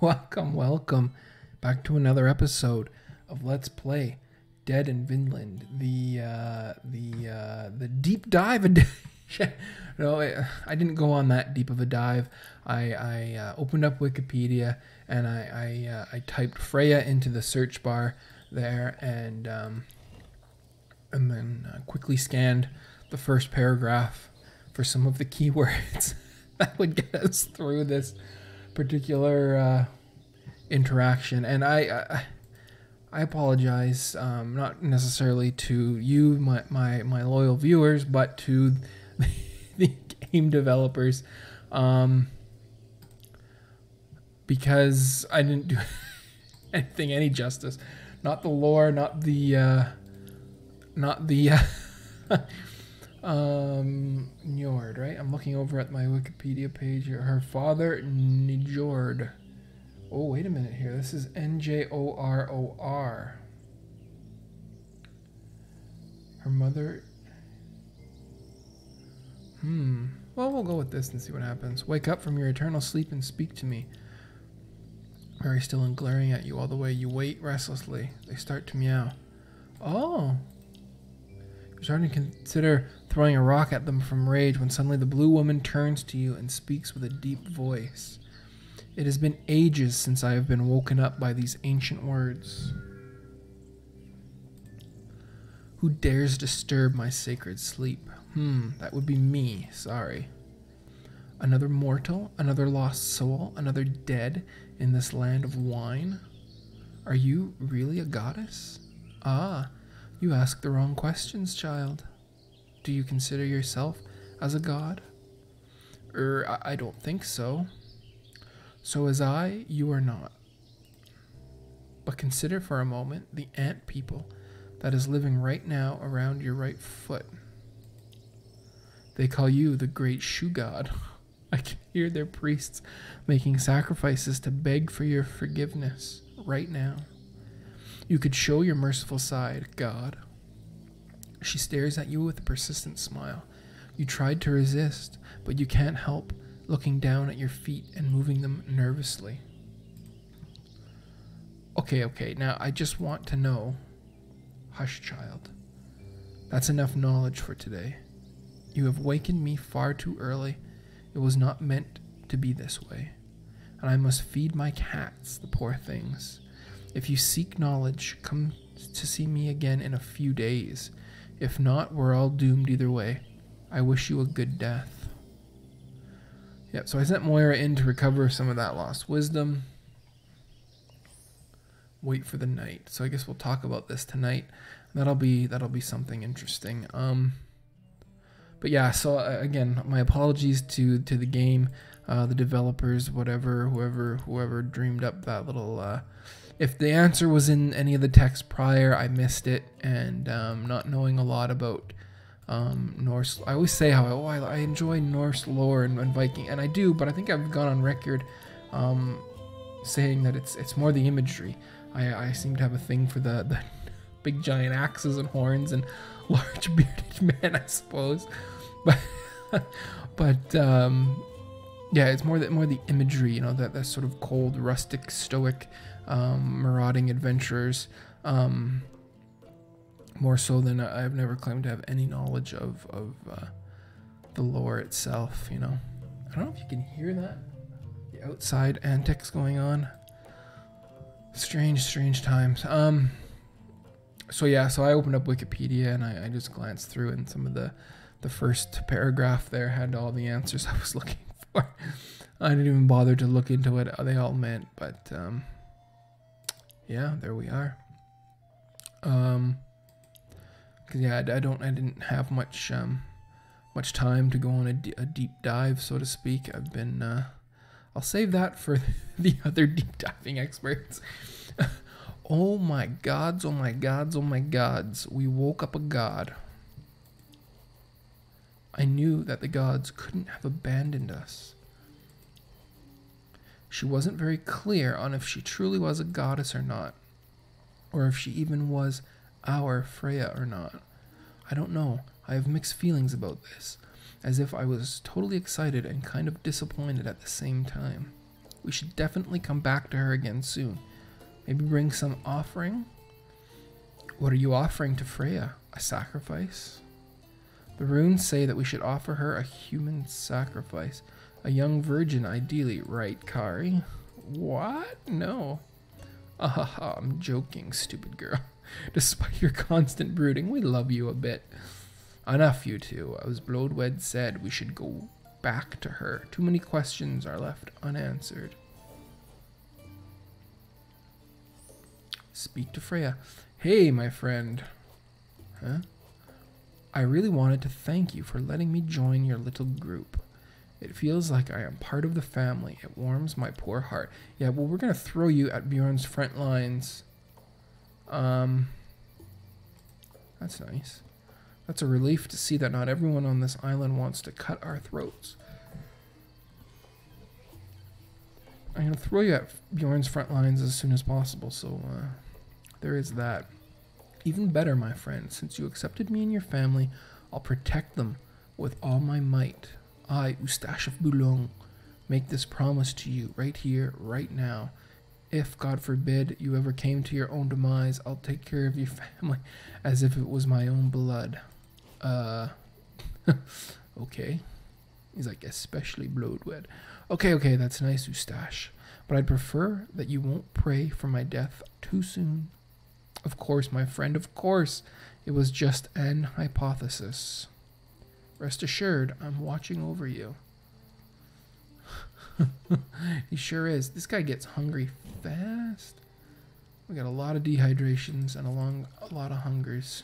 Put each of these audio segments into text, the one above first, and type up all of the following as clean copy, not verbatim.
Welcome back to another episode of Let's Play Dead in Vinland. The deep dive edition. No, I didn't go on that deep of a dive. I opened up Wikipedia and I typed Freya into the search bar there, and then quickly scanned the first paragraph for some of the keywords that would get us through this particular interaction. And I apologize, not necessarily to you, my loyal viewers, but to the game developers, because I didn't do anything any justice. Not the lore, not the Njord, right? I'm looking over at my Wikipedia page here. Her father, Njord. Oh, wait a minute here. This is Njoror. Her mother... Well, we'll go with this and see what happens. Wake up from your eternal sleep and speak to me. Very still and glaring at you all the way. You wait restlessly. They start to meow. Oh. You're starting to consider throwing a rock at them from rage when suddenly the blue woman turns to you and speaks with a deep voice. It has been ages since I have been woken up by these ancient words. Who dares disturb my sacred sleep? That would be me, sorry. Another mortal, another lost soul, another dead in this land of wine? Are you really a goddess? Ah, you ask the wrong questions, child. Do you consider yourself as a god? I don't think so. So as I, you are not. But consider for a moment the ant people that is living right now around your right foot. They call you the great shoe god. I can hear their priests making sacrifices to beg for your forgiveness right now. You could show your merciful side, God. She stares at you with a persistent smile. You tried to resist, but you can't help looking down at your feet and moving them nervously. Okay, now I just want to know. Hush, child. That's enough knowledge for today. You have wakened me far too early. It was not meant to be this way. And I must feed my cats, the poor things. If you seek knowledge, come to see me again in a few days. If not, we're all doomed either way. I wish you a good death. Yep, so I sent Moira in to recover some of that lost wisdom. Wait for the night. So I guess we'll talk about this tonight. That'll be something interesting. But yeah, so again, my apologies to the game, the developers, whoever dreamed up that little. If the answer was in any of the text prior, I missed it, and not knowing a lot about Norse. I always say how I enjoy Norse lore and Viking, and I do, but I think I've gone on record saying that it's more the imagery. I seem to have a thing for the big giant axes and horns and large bearded men, I suppose. But yeah, it's more the imagery, you know, that sort of cold, rustic, stoic, marauding adventurers, more so than I've never claimed to have any knowledge of the lore itself, you know. I don't know if you can hear that, the outside antics going on. Strange times. So yeah, so I opened up Wikipedia and I just glanced through, and some of the first paragraph there had all the answers I was looking for. I didn't even bother to look into what they all meant, but yeah, there we are. 'Cause yeah, I didn't have much time to go on a deep dive, so to speak. I've been I'll save that for the other deep diving experts. Oh my gods, we woke up a god. I knew that the gods couldn't have abandoned us. She wasn't very clear on if she truly was a goddess or not, or if she even was our Freya or not. I don't know. I have mixed feelings about this, as if I was totally excited and kind of disappointed at the same time. We should definitely come back to her again soon. Maybe bring some offering? What are you offering to Freya? A sacrifice? The runes say that we should offer her a human sacrifice. A young virgin, ideally, right, Kari? What? No. Ahaha, I'm joking, stupid girl. Despite your constant brooding, we love you a bit. Enough, you two. As Bloodwed said, we should go back to her. Too many questions are left unanswered. Speak to Freya. Hey, my friend. Huh? I really wanted to thank you for letting me join your little group. It feels like I am part of the family. It warms my poor heart. Yeah, well, we're going to throw you at Bjorn's front lines. That's nice. That's a relief to see that not everyone on this island wants to cut our throats. I'm going to throw you at Bjorn's front lines as soon as possible, so there is that. Even better, my friend, since you accepted me and your family, I'll protect them with all my might. I, Eustache of Boulogne, make this promise to you right here, right now. If, God forbid, you ever came to your own demise, I'll take care of your family as if it was my own blood. Okay. He's like, especially Bloodwed. Okay, that's nice, Eustache. But I'd prefer that you won't pray for my death too soon. Of course, my friend, of course. It was just an hypothesis. Rest assured, I'm watching over you. He sure is. This guy gets hungry fast. We got a lot of dehydrations and a lot of hungers.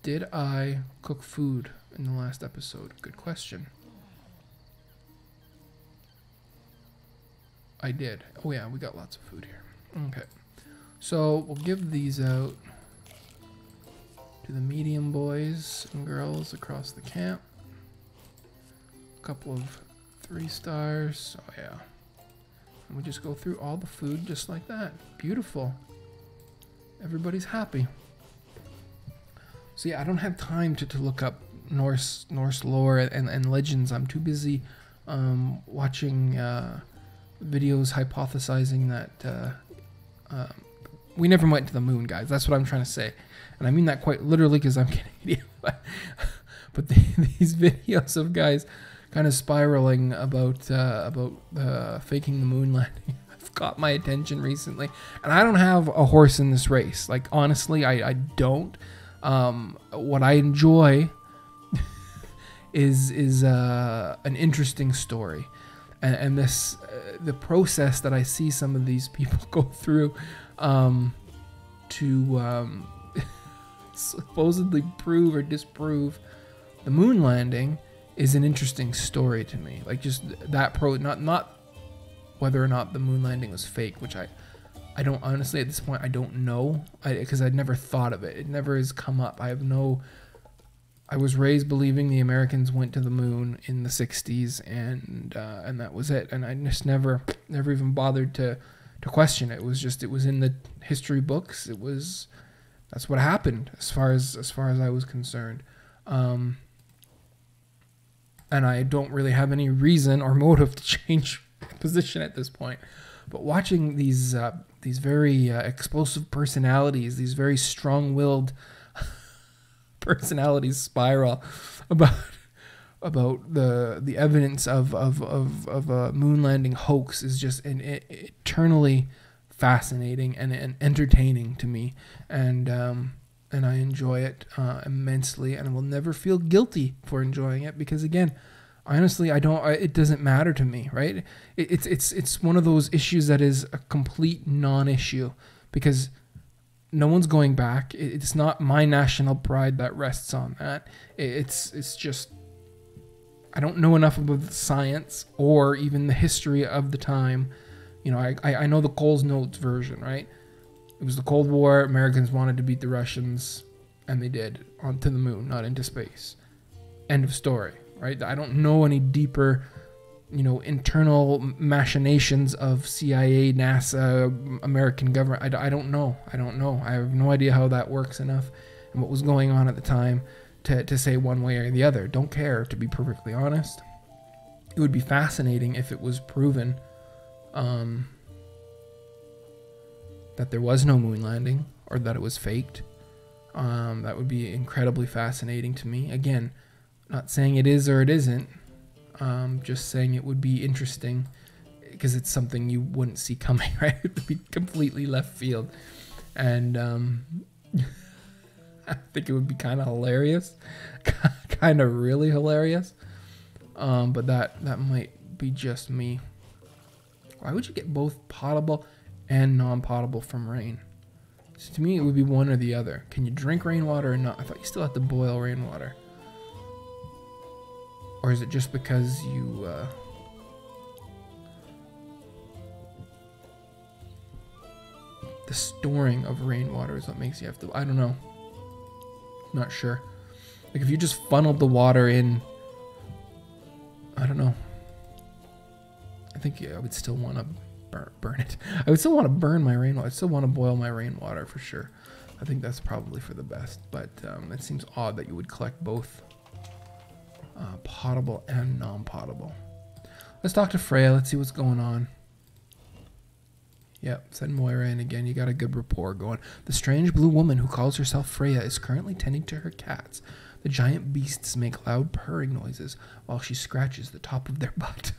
Did I cook food in the last episode? Good question. I did. Oh yeah, we got lots of food here. Okay. So we'll give these out to the medium boys and girls across the camp. A couple of 3 stars. Oh yeah. And we just go through all the food just like that. Beautiful. Everybody's happy. So yeah, I don't have time to look up Norse lore and legends. I'm too busy watching videos hypothesizing that we never went to the moon, guys. That's what I'm trying to say. And I mean that quite literally because I'm Canadian. But these videos of guys kind of spiraling about faking the moon landing have caught my attention recently. And I don't have a horse in this race. Like, honestly, I don't. What I enjoy is an interesting story. And this the process that I see some of these people go through to supposedly prove or disprove the moon landing is an interesting story to me. Like, just that not whether or not the moon landing was fake, which I don't, honestly, at this point, I don't know, because I'd never thought of it. It never has come up. I was raised believing the Americans went to the moon in the 60s, and that was it. And I just never even bothered to question it. It was in the history books. That's what happened as far as I was concerned. And I don't really have any reason or motive to change position at this point. But watching these very explosive personalities, these very strong-willed personalities spiral about the evidence of a moon landing hoax is just eternally fascinating and entertaining to me, and I enjoy it immensely, and I will never feel guilty for enjoying it because, again, honestly, it doesn't matter to me, right? It's one of those issues that is a complete non-issue because no one's going back. It's not my national pride that rests on that. It's just, I don't know enough about the science or even the history of the time. You know, I know the Coles Notes version, right? It was the Cold War. Americans wanted to beat the Russians, and they did, onto the moon, not into space. End of story, right? I don't know any deeper, internal machinations of CIA, NASA, American government. I don't know. I have no idea how that works enough and what was going on at the time to say one way or the other. Don't care, to be perfectly honest. It would be fascinating if it was proven that there was no moon landing or that it was faked. That would be incredibly fascinating to me. Again, not saying it is or it isn't. Just saying it would be interesting because it's something you wouldn't see coming, right? It would be completely left field. And I think it would be kind of hilarious. Kind of really hilarious. But that might be just me. Why would you get both potable and non-potable from rain? So to me, it would be one or the other. Can you drink rainwater or not? I thought you still had to boil rainwater. Or is it just because you... the storing of rainwater is what makes you have to... I don't know. Not sure. Like if you just funneled the water in... I don't know. I think I would still want to burn it. I would still want to burn my rainwater. I still want to boil my rainwater for sure. I think that's probably for the best. But it seems odd that you would collect both potable and non-potable. Let's talk to Freya. Let's see what's going on. Yep, send Moira in again. You got a good rapport going. The strange blue woman who calls herself Freya is currently tending to her cats. The giant beasts make loud purring noises while she scratches the top of their butt.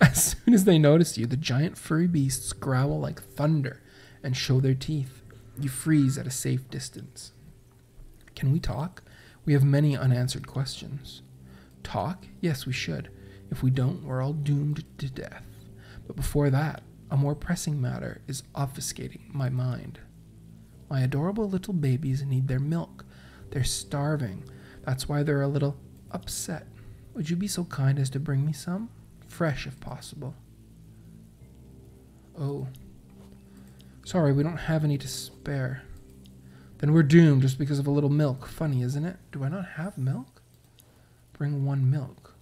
As soon as they notice you, the giant furry beasts growl like thunder and show their teeth. You freeze at a safe distance. Can we talk? We have many unanswered questions. Talk? Yes, we should. If we don't, we're all doomed to death. But before that, a more pressing matter is obfuscating my mind. My adorable little babies need their milk. They're starving. That's why they're a little upset. Would you be so kind as to bring me some? Fresh, if possible. Oh. Sorry, we don't have any to spare. Then we're doomed just because of a little milk. Funny, isn't it? Do I not have milk? Bring one milk.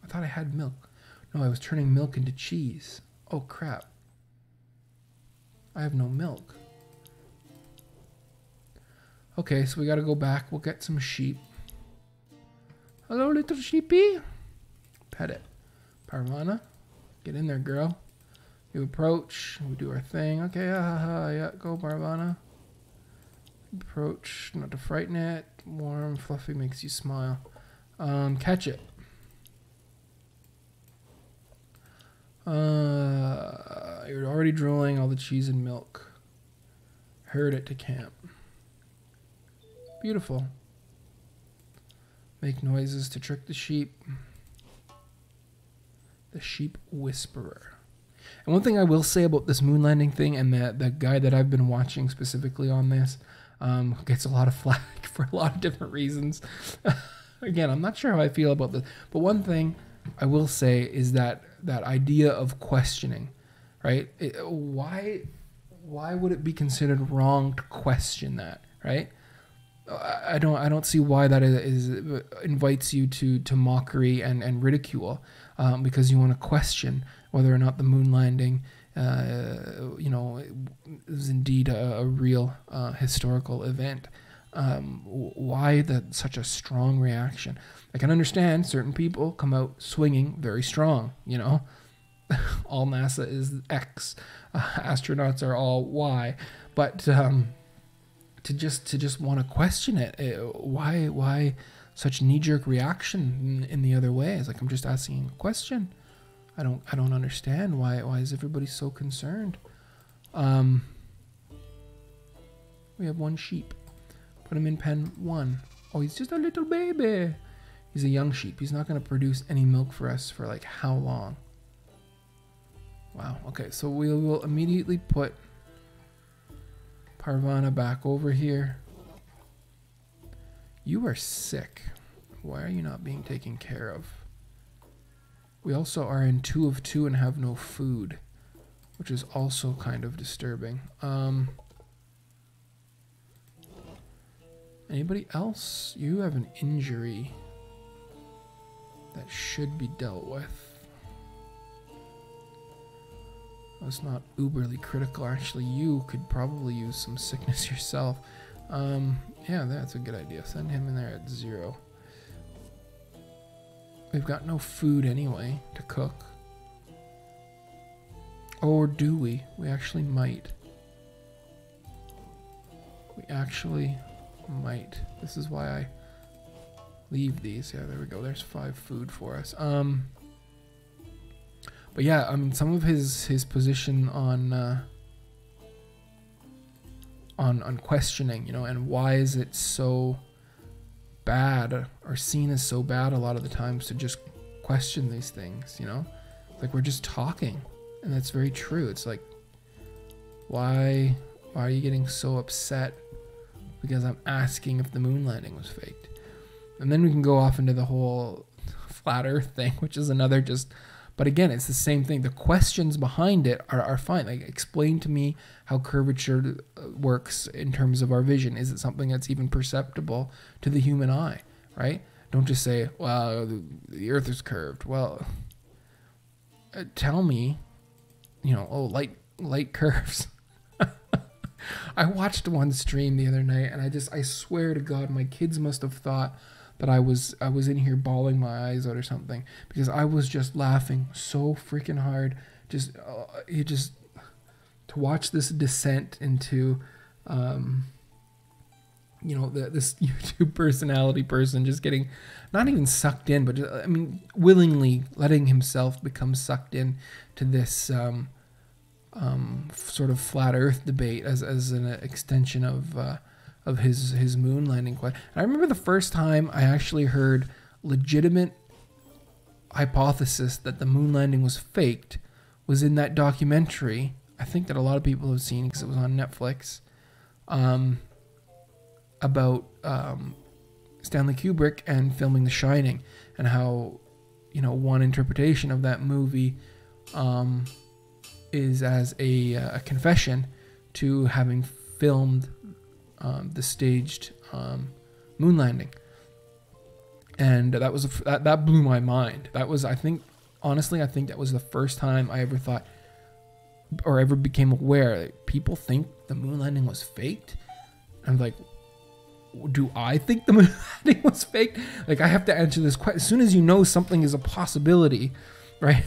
I thought I had milk. No, I was turning milk into cheese. Oh, crap. I have no milk. Okay, so we gotta go back. We'll get some sheep. Hello, little sheepy. Pet it. Parvana, get in there, girl. You approach. We do our thing. Okay, yeah, go, Parvana. Approach, not to frighten it. Warm, fluffy, makes you smile. Catch it. You're already drooling all the cheese and milk. Herd it to camp. Beautiful. Make noises to trick the sheep. The sheep whisperer. And one thing I will say about this moon landing thing, and the guy that I've been watching specifically on this, gets a lot of flack for a lot of different reasons. Again, I'm not sure how I feel about this, but one thing I will say is that idea of questioning, right? Why would it be considered wrong to question that, right? I don't see why that invites you to mockery and ridicule, because you want to question whether or not the moon landing, is indeed a real historical event. Why such a strong reaction? I can understand certain people come out swinging very strong. All NASA is X, astronauts are all Y, but to just want to question it, why such knee-jerk reaction in the other way? It's like, I'm just asking a question. I don't understand why is everybody so concerned. We have one sheep. Put him in pen 1. Oh, he's just a little baby. He's a young sheep. He's not going to produce any milk for us for like how long? Wow. Okay, so we will immediately put Parvana back over here. You are sick. Why are you not being taken care of? We also are in 2 of 2 and have no food, which is also kind of disturbing. Anybody else? You have an injury that should be dealt with. It's not uberly critical. Actually, you could probably use some sickness yourself. Yeah, that's a good idea. Send him in there at 0. We've got no food anyway to cook. Or do we? We actually might. We actually might. This is why I leave these. Yeah, there we go. There's 5 food for us. But yeah, I mean, some of his position on questioning, you know, and why is it so bad or seen as so bad a lot of the times to just question these things, you know? Like, we're just talking, and that's very true. It's like, why are you getting so upset because I'm asking if the moon landing was faked? And then we can go off into the whole flat earth thing, which is another just, but again, it's the same thing. The questions behind it are fine. Like, explain to me how curvature works in terms of our vision. Is it something that's even perceptible to the human eye, right? Don't just say, well, the earth is curved. Well, tell me, you know, oh, light curves. I watched one stream the other night, and I swear to God, my kids must have thought that I was in here bawling my eyes out or something, because I was just laughing so freaking hard. Just to watch this descent into, you know, this YouTube personality person just getting not even sucked in, but just, I mean, willingly letting himself become sucked in to this sort of flat Earth debate as an extension of his moon landing question. And I remember the first time I actually heard legitimate hypothesis that the moon landing was faked was in that documentary. I think that a lot of people have seen because it was on Netflix, about Stanley Kubrick and filming The Shining, and how, you know, one interpretation of that movie is as a confession to having filmed the staged moon landing. And that was that blew my mind. That was, I think, honestly, I think that was the first time I ever thought or ever became aware that people think the moon landing was faked. I'm like, do I think the moon landing was faked? Like, I have to answer this question. As soon as you know something is a possibility, right?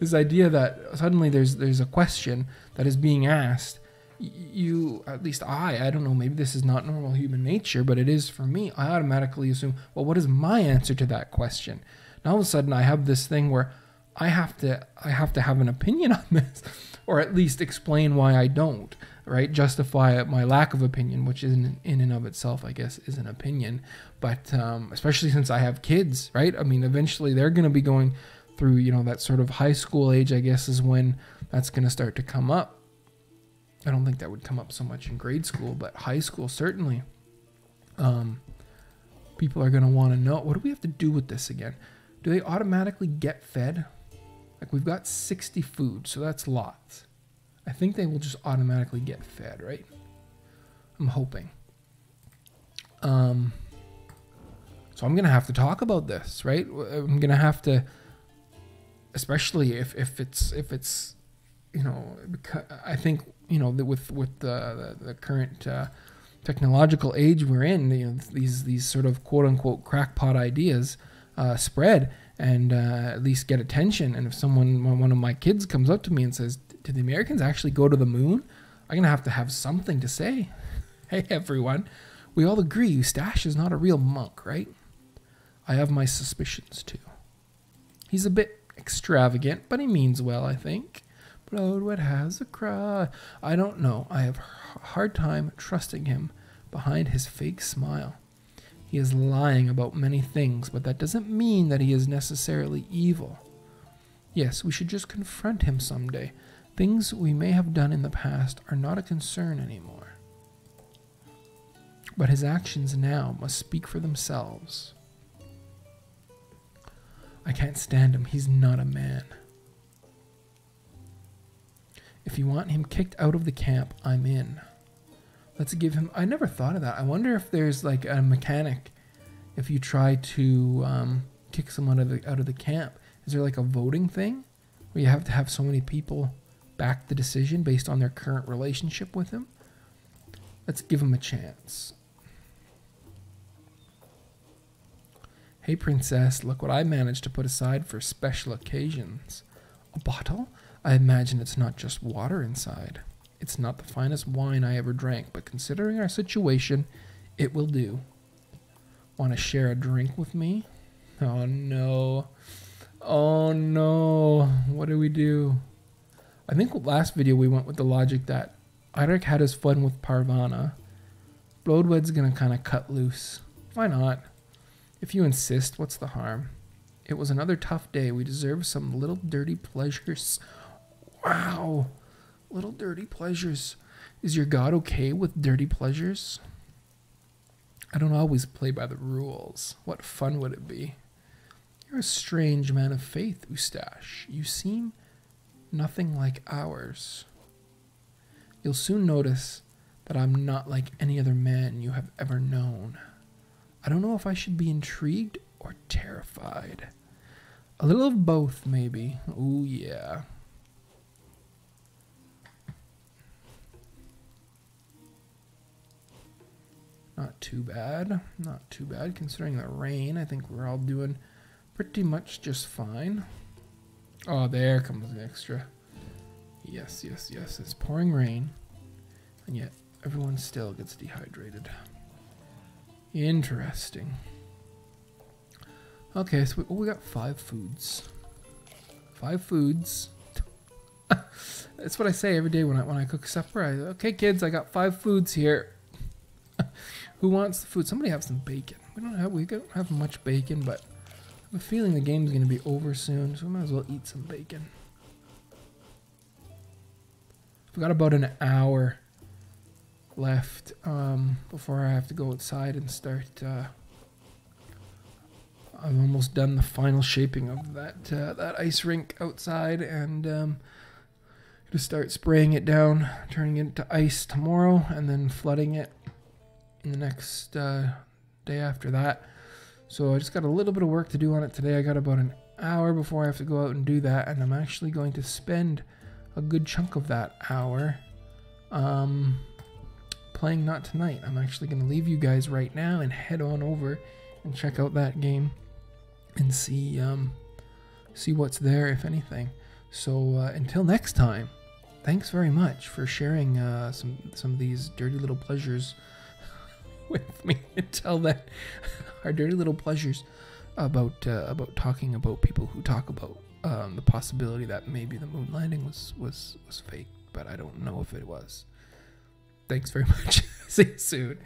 This idea that suddenly there's a question that is being asked, you, at least I don't know, maybe this is not normal human nature, but it is for me. I automatically assume, well, what is my answer to that question? Now all of a sudden I have this thing where I have to have an opinion on this, or at least explain why I don't, right? Justify my lack of opinion, which in and of itself, I guess, is an opinion. But especially since I have kids, right? I mean, eventually they're going to be going through, you know, that sort of high school age, I guess, is when that's going to start to come up. I don't think that would come up so much in grade school, but high school, certainly. People are going to want to know, what do we have to do with this again? Do they automatically get fed? Like, we've got 60 food, so that's lots. I think they will just automatically get fed, right? I'm hoping. So I'm going to have to talk about this, right? I'm going to have to, especially if it's, you know, because I think, you know, with the current technological age we're in, you know, these sort of quote unquote crackpot ideas spread and at least get attention. And if one of my kids comes up to me and says, "Did the Americans actually go to the moon?" I'm gonna have to have something to say. Hey everyone, we all agree Eustache is not a real monk, right? I have my suspicions too. He's a bit extravagant, but he means well, I think. Broadwood has a cry. I don't know. I have a hard time trusting him behind his fake smile. He is lying about many things, but that doesn't mean that he is necessarily evil. Yes, we should just confront him someday. Things we may have done in the past are not a concern anymore. But his actions now must speak for themselves. I can't stand him. He's not a man. If you want him kicked out of the camp, I'm in. Let's give him... I never thought of that. I wonder if there's like a mechanic if you try to kick someone out of the camp. Is there like a voting thing where you have to have so many people back the decision based on their current relationship with him? Let's give him a chance. Hey, princess, look what I managed to put aside for special occasions. A bottle? I imagine it's not just water inside. It's not the finest wine I ever drank, but considering our situation, it will do. Want to share a drink with me? Oh, no. Oh, no. What do we do? I think last video we went with the logic that Eirik had his fun with Parvana. Bloodwed's going to kind of cut loose. Why not? If you insist, what's the harm? It was another tough day. We deserve some little dirty pleasures. Wow. Little dirty pleasures. Is your God okay with dirty pleasures? I don't always play by the rules. What fun would it be? You're a strange man of faith, Ustache. You seem nothing like ours. You'll soon notice that I'm not like any other man you have ever known. I don't know if I should be intrigued or terrified. A little of both, maybe. Ooh, yeah. Not too bad. Not too bad considering the rain. I think we're all doing pretty much just fine. Oh, there comes the extra. Yes, yes, yes. It's pouring rain. And yet everyone still gets dehydrated. Interesting. Okay, so we got 5 foods. 5 foods. That's what I say every day when I cook supper. Okay, kids, I got 5 foods here. Who wants the food? Somebody have some bacon. We don't have much bacon, but I have a feeling the game's gonna be over soon, so we might as well eat some bacon. We've got about an hour left before I have to go outside and start. I'm almost done the final shaping of that ice rink outside, and gonna start spraying it down, turning it into ice tomorrow, and then flooding it in the next day after that. So I just got a little bit of work to do on it today. I got about an hour before I have to go out and do that, and I'm actually going to spend a good chunk of that hour playing Not Tonight. I'm actually going to leave you guys right now and head on over and check out that game and see what's there, if anything. So until next time, thanks very much for sharing some of these dirty little pleasures with me. Until then, our dirty little pleasures about talking about people who talk about the possibility that maybe the moon landing was fake, but I don't know if it was. Thanks very much. See you soon.